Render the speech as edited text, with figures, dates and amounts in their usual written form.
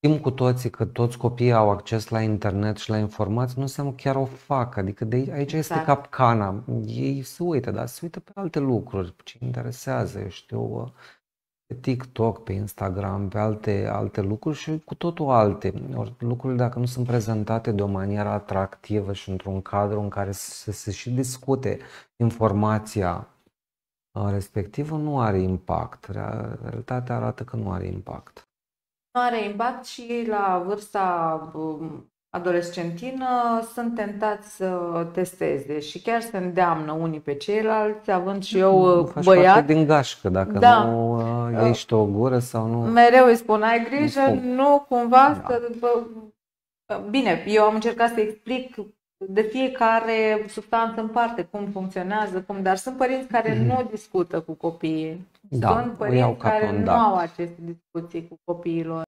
știm cu toții că toți copiii au acces la internet și la informații, nu înseamnă că chiar o fac. Adică aici este Exact. capcana. Ei se uită, dar se uită pe alte lucruri, ce interesează, eu știu, pe TikTok, pe Instagram, pe alte lucruri și cu totul alte. Ori lucrurile, dacă nu sunt prezentate de o manieră atractivă și într-un cadru în care să se și discute informația respectivă, nu are impact. Realitatea arată că nu are impact. Nu are impact și la vârsta adolescentină sunt tentați să testeze și chiar se îndeamnă unii pe ceilalți, având și eu Faci parte băiat. din gașcă, dacă Da, nu iei și tu o gură sau nu mereu îi spun, ai grijă, spun. nu cumva Da. să... Bine, eu am încercat să explic de fiecare substanță în parte cum funcționează, dar sunt părinți care nu discută cu copiii. Da, Sunt o iau părinți ca pe care un nu au dat. aceste discuții cu copiilor.